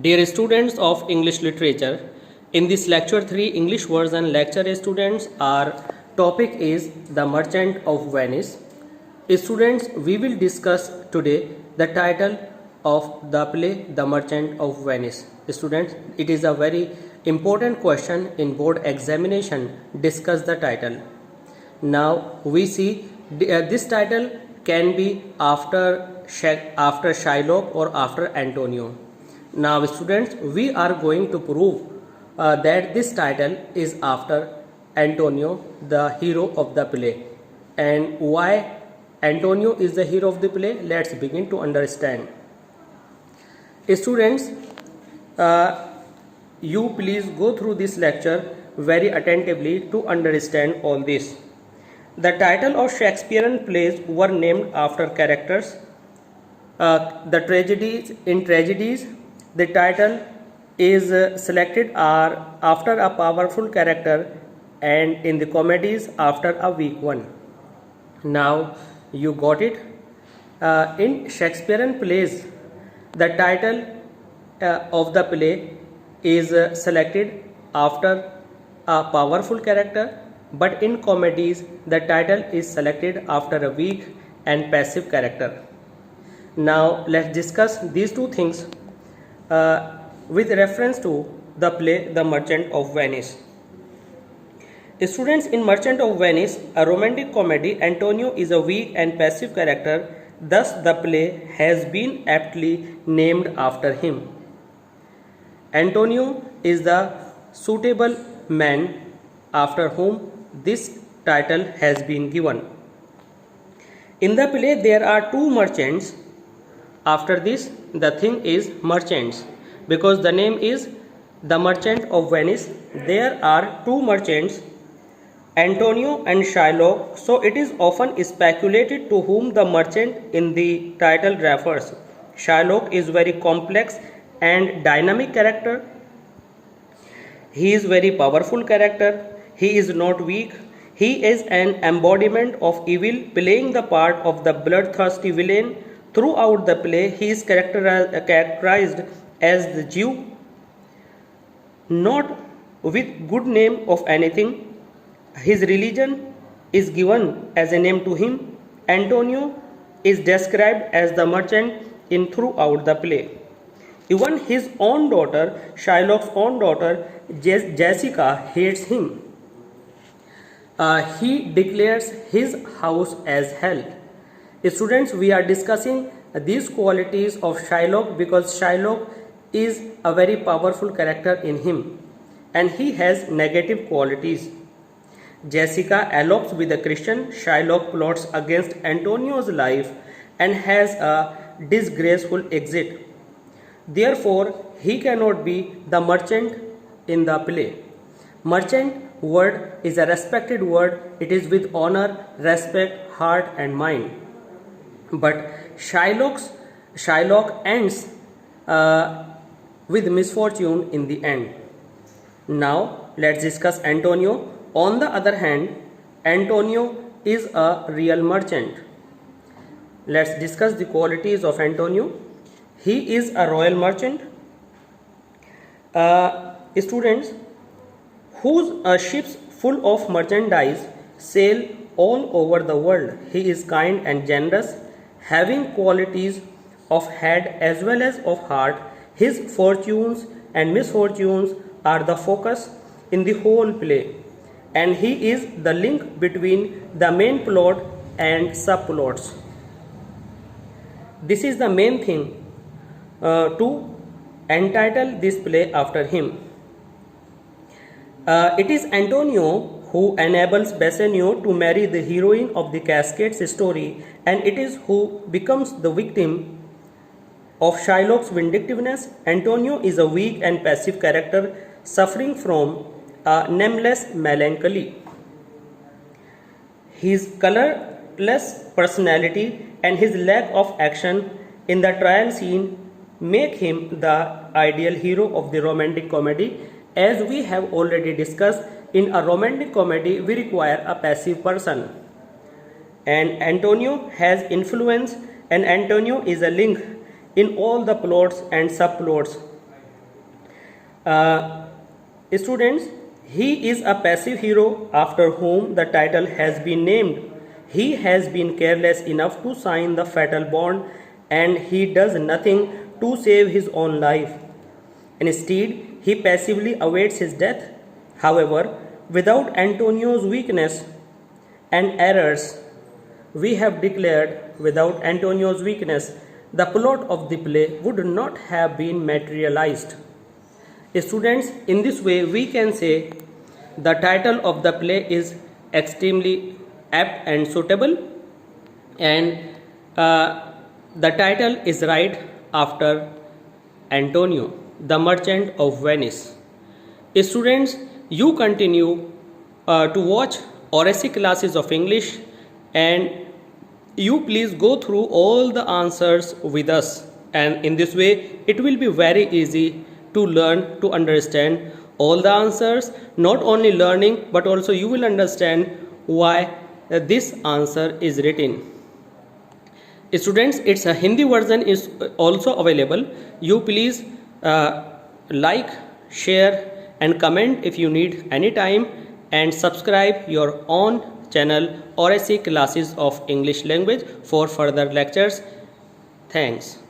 Dear students of English literature, in this lecture 3 English version lecture students, our topic is The Merchant of Venice. Students, we will discuss today the title of the play The Merchant of Venice. Students, it is a very important question in board examination. Discuss the title. Now we see this title can be after Shylock or after Antonio. Now students, we are going to prove that this title is after Antonio, the hero of the play. And why Antonio is the hero of the play? Let's begin to understand. Students, you please go through this lecture very attentively to understand all this. The title of Shakespearean plays were named after characters. In tragedies, the title is selected are after a powerful character, and in the comedies after a weak one. Now you got it. In Shakespearean plays, the title of the play is selected after a powerful character, but in comedies the title is selected after a weak and passive character. Now let's discuss these two things with reference to the play The Merchant of Venice. Students, in Merchant of Venice, a romantic comedy, Antonio is a weak and passive character, thus the play has been aptly named after him. Antonio is the suitable man after whom this title has been given. In the play there are two merchants. After this, the thing is merchants, because the name is The Merchant of Venice. There are two merchants, Antonio and Shylock, so it is often speculated to whom the merchant in the title refers. Shylock is very complex and dynamic character. He is very powerful character. He is not weak. He is an embodiment of evil, playing the part of the bloodthirsty villain. Throughout the play, he is characterized as the Jew, not with good name of anything. His religion is given as a name to him. Antonio is described as the merchant in throughout the play. Even his own daughter, Shylock's own daughter, Jessica, hates him. He declares his house as hell. Students, we are discussing these qualities of Shylock because Shylock is a very powerful character in him and he has negative qualities. Jessica elopes with a Christian. Shylock plots against Antonio's life and has a disgraceful exit. Therefore, he cannot be the merchant in the play. Merchant word is a respected word. It is with honor, respect, heart and mind. But Shylock ends with misfortune in the end. Now let's discuss Antonio. On the other hand, Antonio is a real merchant. Let's discuss the qualities of Antonio. He is a royal merchant. Students, whose ships full of merchandise sail all over the world. He is kind and generous, having qualities of head as well as of heart. His fortunes and misfortunes are the focus in the whole play, and he is the link between the main plot and subplots. This is the main thing to entitle this play after him. It is Antonio who enables Bassanio to marry the heroine of the Cascades story, and it is who becomes the victim of Shylock's vindictiveness. Antonio is a weak and passive character suffering from a nameless melancholy. His colorless personality and his lack of action in the trial scene make him the ideal hero of the romantic comedy. As we have already discussed, in a romantic comedy we require a passive person, and Antonio has influence, and Antonio is a link in all the plots and subplots Students, he is a passive hero after whom the title has been named. He has been careless enough to sign the fatal bond, and he does nothing to save his own life. Instead, he passively awaits his death. However, without Antonio's weakness and errors, we have declared without Antonio's weakness, the plot of the play would not have been materialized. Students, in this way, we can say the title of the play is extremely apt and suitable, and the title is right after Antonio, the merchant of Venice. Students, you continue to watch oracy classes of English, and you please go through all the answers with us, and in this way it will be very easy to learn to understand all the answers. Not only learning, but also you will understand why this answer is written. Students, its a Hindi version is also available. You please like, share and comment if you need any time, and subscribe your own channel Oracy Classes of English Language for further lectures. Thanks.